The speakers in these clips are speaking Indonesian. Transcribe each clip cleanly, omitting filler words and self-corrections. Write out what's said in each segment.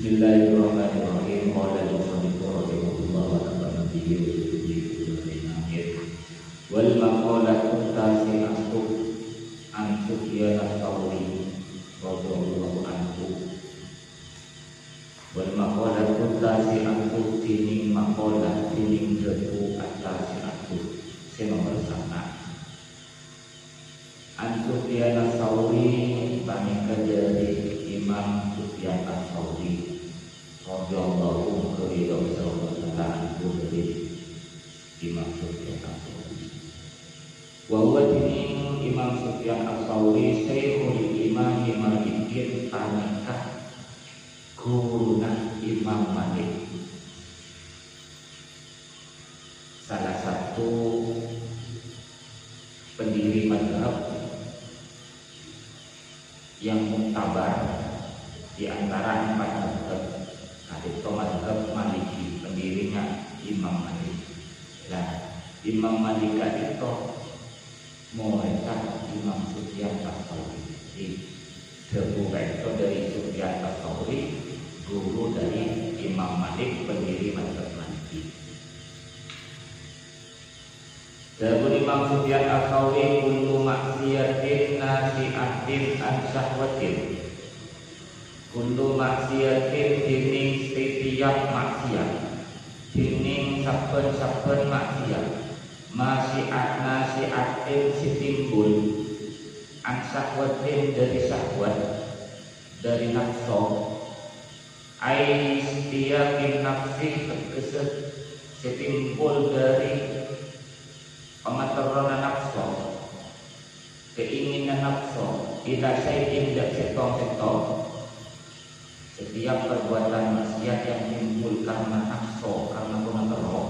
Bismillahirrahmanirrahim. Qala al-musannif rahimahullah wa nafa'ana bihi wal maqalatu tasi'atu an Sufyan ats-Tsauri radhiyallahu anhu. Wal maqalatu tasi'atu tining maqalah tining jetu at-tasi'atu sing nomor 1. An Sufyan ats-Tsauri panika dari Imam Sufyan ats-Tsauri radhiyallahu anhu dari Imam Sufyan ats-Tsauri. Wa huwa tining Imam Sufyan ats-Tsauri Syekhul Imam Malikin panika guruna Imam Malik, salah satu pendiri mazhab yang muktabar di antara 4 mazhab. Itu mazhab Maliki, pendirinya Imam Malik. Nah, Imam Malik itu murid Imam Sufyan ats-Tsauri. Guru itu dari Sufyan ats-Tsauri, guru dari Imam Malik, pendiri mazhab Maliki. Dawuh Imam Sufyan ats-Tsauri, kullu maksiatin nasi'atin an syahwatin. Kullu maksiatin dining setiap maksiat, dining saben-saben maksiat, nasi'atin sitimbul an syahwatin dari syahwat, dari nafsu. Ai istiyakin nafsi tegese sitimbul dari pemateran nafsu, keinginan nafsu, ila syai'in dak setong-setong. Setiap perbuatan maksiat yang timbul karena nafsu, karena pemateran.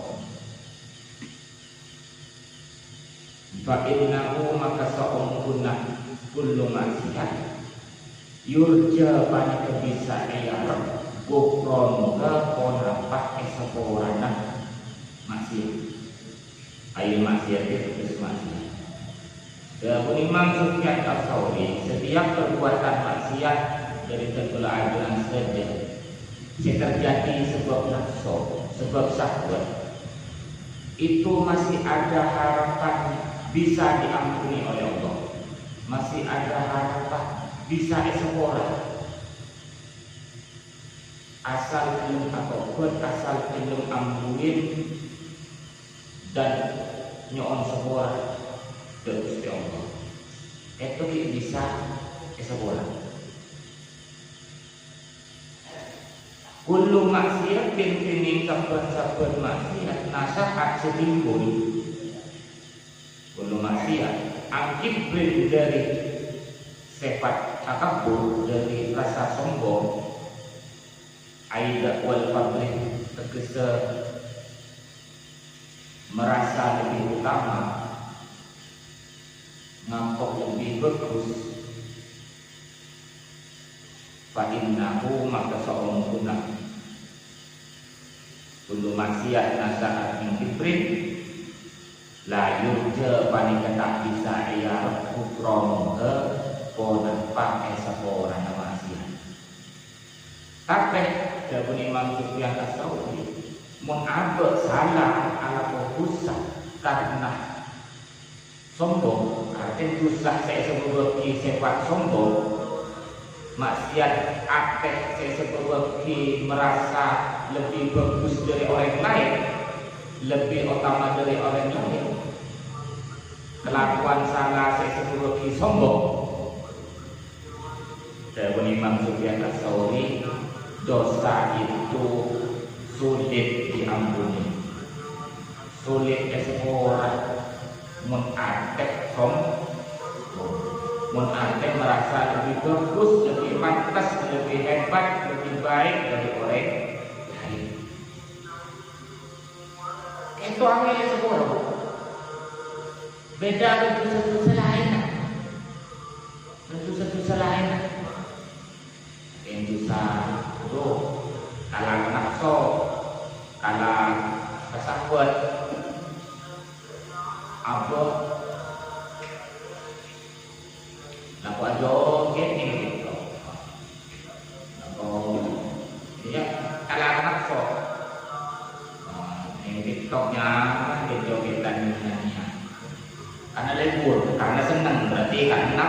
Fa innahu maka sa'umkunna kullu maksiat yurja panika bisa ayar gufron ka konapah esaporana maksiat. Ayo maksiat itu maksiat. Dan Imam Sufyan ats-Tsauri, setiap perbuatan maksiat dari terbelah ajaran saja terjadi sebab nafsu, sebab syahwat, itu masih ada harapan bisa diampuni oleh Allah, masih ada harapan bisa esapora. Asal belum apapun, asal belum ampunin dan nyoon sepora ke Gusti Allah, itu bisa esapora. Kullu maksiat bin saben-saben maksiat nasahat setimbul. Kullu maksiat angkip dari sifat takabur, dari rasa sombong, aida wal fadli tegese merasa lebih utama, ngampok lebih bagus. Fa innahu maka sa'umkunna kullu maksiat nasahat min kibrin la yurja panika tak bisa ayar kufron ke konan pakai sapora maksiat. Tapi dawuh Imam Sufyan ats-Tsauri, mun abe salah ala fokusa karena sombong, artinya dosa saya sebut sifat sombong, maksiat akeh saya sebut merasa lebih bagus dari orang lain, lebih utama dari orang lain. Kelakuan salah saya sebut sombong. Dawuh Imam Sufyan ats-Tsauri, dosa itu sulit diampuni, sulit esapora mun akeh sombong, mun akeh merasa lebih bagus, lebih pantas, lebih hebat, lebih baik dari orang lain. Itu angin esapora. Beda dengan dosa-dosa lain. Dosa-dosa lain. Yang dosa itu kalah nafsu, kalah kesahwat, apa nak joget ni gitu. TikToknya, joget-jogetan nyanyinya. Karena libur, karena senang berarti karena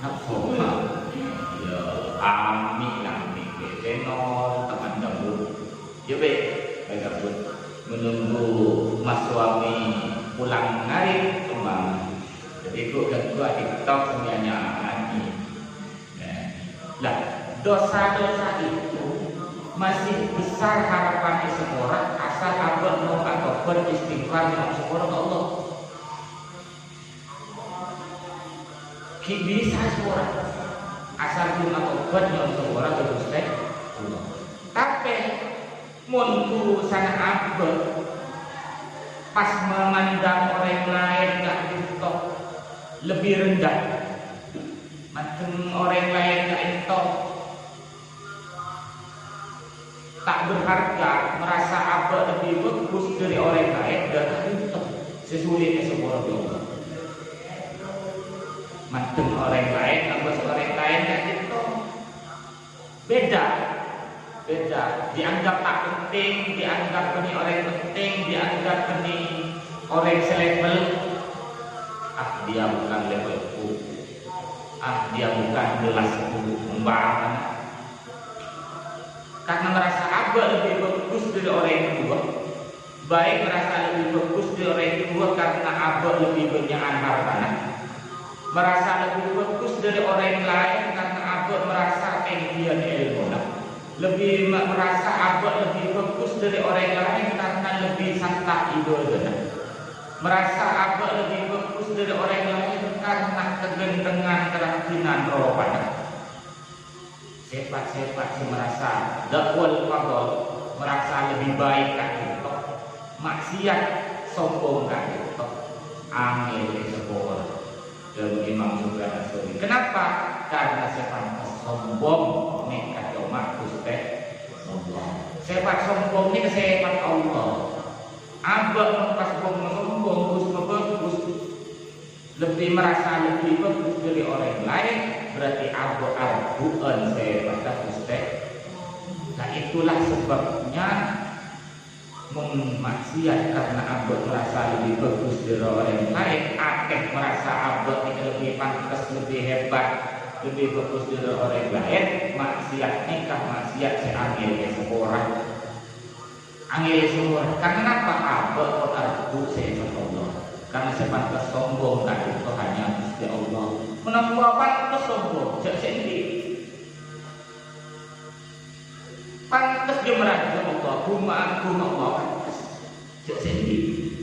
nafsu. Ya, ami besenol teman gabut. Ya gabut menunggu mas suami pulang hari kembali. Jadi kedua TikTok semuanya lagi. Lah, dosa-dosa itu masih besar harapan seseorang asal abad mau atau beristighfar dengan seseorang Allah. Bisa seseorang asal pun atau dengan seseorang berustai Allah. Tapi mundur sana abad pas memandang orang lain gak TikTok lebih rendah. Macam orang lain gak TikTok tak berharga, merasa abad lebih bagus dari orang lain dan itu sesulitnya sebuah doa. Macam orang lain, abad orang lain dan itu beda, dianggap tak penting, dianggap ini orang penting, dianggap ini orang selevel. Dia bukan levelku, dia bukan gelasku, membangun. Karena merasa abad lebih bagus dari orang yang kedua, baik merasa lebih bagus dari orang yang kedua karena abad lebih banyak hartanya, merasa lebih bagus dari orang yang lain karena abad merasa dia ilmu, lebih merasa abad lebih bagus dari orang yang lain karena lebih santa idolnya, merasa abad lebih bagus dari orang yang lain karena kegentengan kerajinan rohani. Sifat-sifat si merasa dakwal fadl, merasa lebih baik kan itu, maksiat sombong kan itu, angin sebuah dari Imam Sufyan Ats-Tsauri. Kenapa? Karena sifat sombong ini kata umat Gusti Allah. Sifat sombong ini sifat Allah. Abang pas sombong bagus, lebih merasa lebih bagus dari orang lain, berarti abu-abuan saya pada Gusti. Nah itulah sebabnya memaksiat karena abad merasa lebih bagus dari orang lain, akeh merasa abad ini lebih pantas, lebih hebat, lebih bagus dari orang lain, maksiat nikah, maksiat seangil seorang, angil seorang. Karena apa? Abad abu saya Allah. Karena sepantas sombong kan itu hanya Gusti Allah. Menapa pantas sombong? Jak sendiri. Pantas dia merasa Allah, agung Allah pantas. Jak sendiri.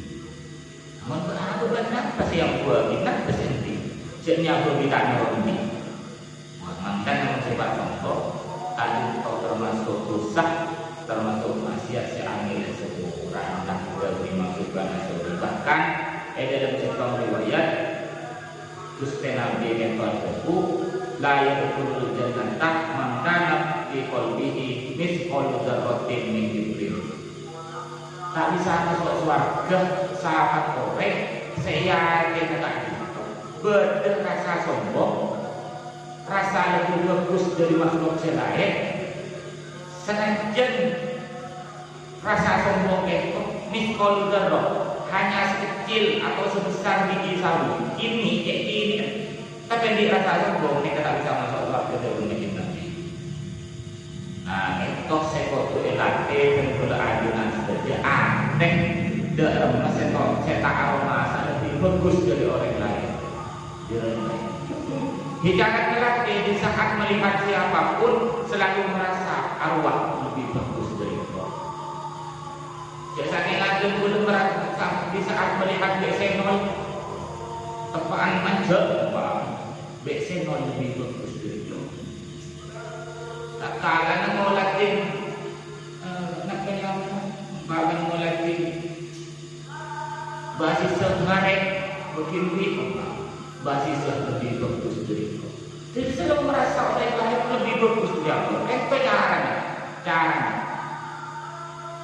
Namun berapa benar pasti yang buat kita sendiri. Jaknya berbeda ini. Mantan yang sifat sombong, tadi kau termasuk dosa, termasuk maksiat seangil seorang dan juga dimasukkan seorang bahkan. Dalam sebuah riwayat Gusti Nabi kataku la yadkhulul jannata man kana fi qalbihi mithqalu dzarratin min kibrin. Tak bisa masuk surga sahabat orang saya yang tak berrasa sombong, rasa lebih bagus dari makhluk lain, senajan rasa sombong itu mithqalu dzarrah hanya sekecil atau sebesar biji sawi. Ini tapi di rasa sombong kita tak bisa masuk surga dari mungkin nanti. Nah, itu saya foto elate dan kalau ajunan saja aneh dalam saya tak aroma lebih bagus dari orang lain. Jangan elate di saat melihat siapapun selalu merasa arwah lebih bagus dari itu. Biasanya ngajeng belum merasa di saat melihat besenol tepaan manja, besenol lebih bagus dari itu. Tak kalah nak ngolatin, nak kenyang, bagan ngolatin basis sengaret, bikin wik, basis lebih bagus dari itu. Jadi selalu merasa orang lain lebih bagus dari aku. Itu caranya.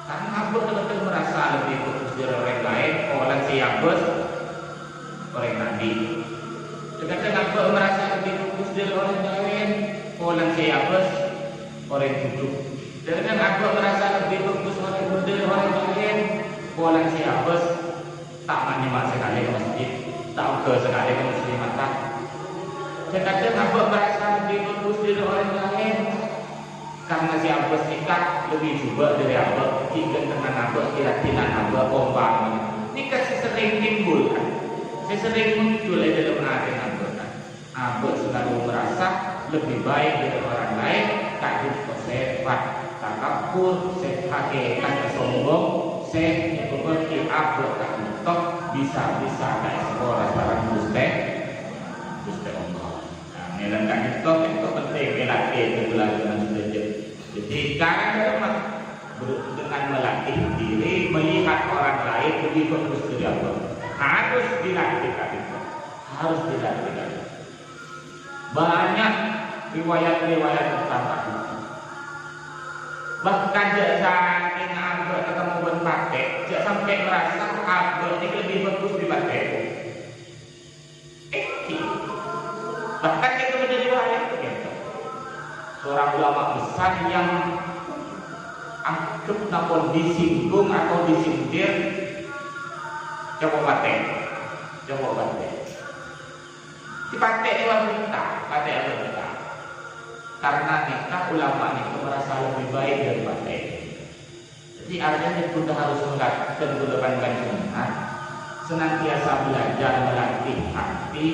Karena aku betul-betul merasa lebih bagus dari orang lain, orang siapa, orang Nabi. Kadang-kadang aku merasa lebih bagus dari orang lain, orang siapa, orang hidup. Kadang-kadang aku merasa lebih bagus dari orang lain, orang siapa. bangga sekali kaum muslimah. Terkadang abah merasa lebih bagus dari orang lain karena si abah nikah lebih juga dari abah, tiga dengan abah, keyakinan abah, umpamanya. Nikah sesering timbul kan, sesering muncul dalam hati abah kan. Abah selalu merasa lebih baik dari orang lain, tak sifat takabur, sifat hakikat sombong, sifat abah tak untuk bisa kayak sekolah barang Gusti Allah. Dalam kaki itu penting melatih kebeladaan saja. Jadi karena dengan melatih diri melihat orang lain lebih bagus dari apa, harus dilatih itu, harus dilatih. Banyak riwayat-riwayat tentang itu. Bahkan saking abah ketemu berpakai, sampai merasa abah ini lebih bagus dipakai. Bahkan itu menjadi wayang begitu. Seorang ulama besar yang anggap namun disinggung atau disindir, coba batik. Dipakai wanita, karena nikah ulama itu merasa lebih baik dari batik. Jadi artinya kita harus melakukan kedepankan sunnah, senantiasa belajar melatih hati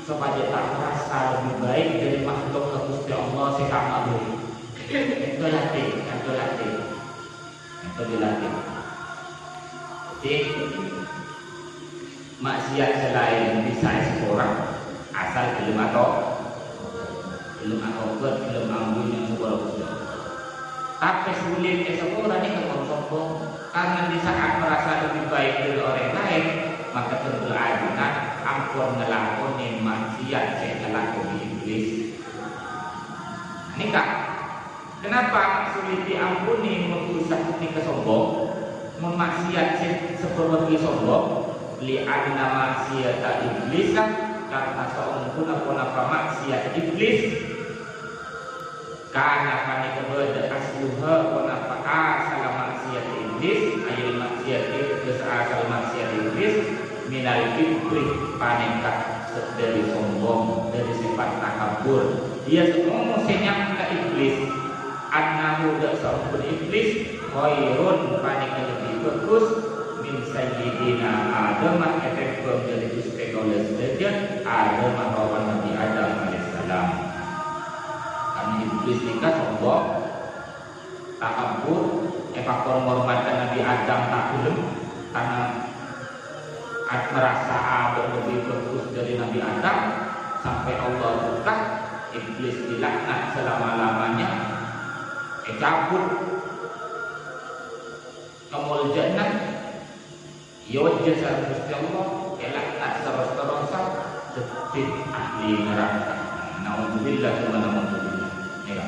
supaya tak merasa lebih baik dari makhluk Gusti Allah sikap makhluk. Itu dilatih. Jadi maksiat selain bisa seorang asal belum ambil yang seorang Gusti Allah. Tapi sulit seorang ini sombong karena di saat merasa lebih baik dari orang lain, maka tentu ajukan ampun ngelakoni maksiat saya ngelakoni iblis. Nikah. Kenapa sulit diampuni mengusak nikah sombong, memaksiat seperti sombong? Li'anna maksiata iblis, karena seorang pun maksiat iblis. Karena panik kepada asluha kenapa asal maksiat iblis, ayat maksiat iblis asal maksiat iblis. Minal kibri panekat dari sombong, dari sifat takabur. Dia semua musuhnya ke iblis. Annahu dak sampun iblis khairun panekat lebih bagus min sayyidina Adam ketepung dari Gusti Allah saja Adam lawan Nabi Adam alaihissalam. Karena iblis nikah sombong, takabur, faktor menghormatkan Nabi Adam tak belum karena merasa Adam lebih bagus dari Nabi Adam, sampai Allah buka iblis dilaknat selama-lamanya, cabut kemul jannah, yawajjah sarang Gusti Allah, dilaknat terus-terusan detik ahli neraka. Na'udzubillah wa na'udzubillah. Ya.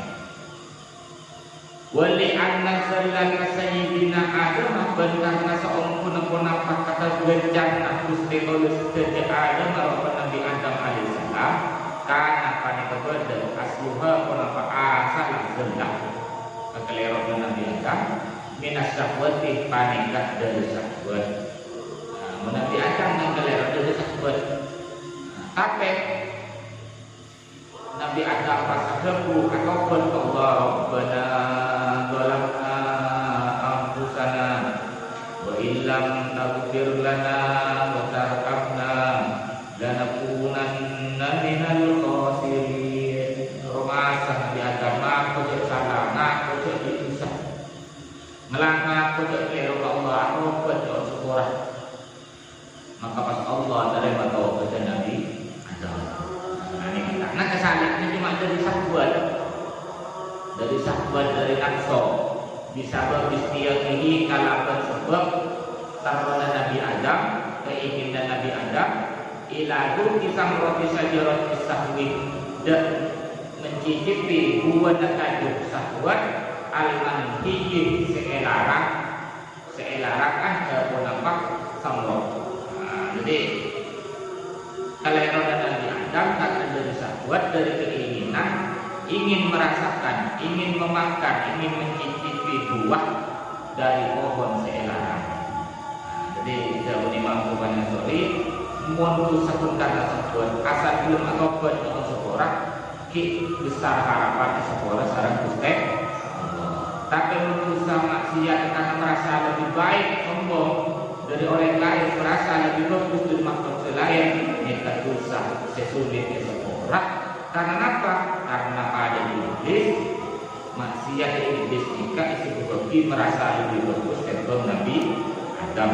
Wali anna sallallahu sayyidina Adam karena seompun apa kata bencana Gusti Allah sejak Adam maupun Nabi Adam alaihissalam karena pada kepada asluha apa asal zelah kekeliruan Nabi Adam minas syahwati panikah dari syahwat. Nabi Adam yang keliruan dari syahwat. Tapi Nabi Adam pasadaku ataupun Allah Rabbana zalamna anfusana wa illam taghfir lana wa tarhamna lanakunanna minal khasirin. Rumasa Nabi Adam aku cek salah, aku cek diusah ngelangkah aku cek keliru Allah, aku cek sekurang. Maka pas Allah terima taubat Nabi Adam. Karena kesalahannya cuma dari sahabat dari nafsu bisa beristiaqihi kalaban sebab karena Nabi Adam, keinginan Nabi Adam iladu kisam roti sajarat sahwi dan mencicipi buah nakaduk sahwat al-manhiyih seelarang keponapak samrot. Jadi kalau Nabi Adam karena dari syahwat, dari keinginan, ingin merasakan, ingin memakan, ingin mencicipi buah dari pohon seelarang. Jadi jauh Imam Bukhari Montu sabun karena sabun asal belum atau buat dengan sekolah ki besar harapan di sekolah sarang Gusti tapi berusaha maksiat karena merasa lebih baik sombong dari orang lain merasa lebih bagus dari makhluk selain nekat dosa sesulit di sekolah karena apa? Karena ada iblis maksiat iblis jika isi berbagi merasa lebih bagus dari Nabi Adam.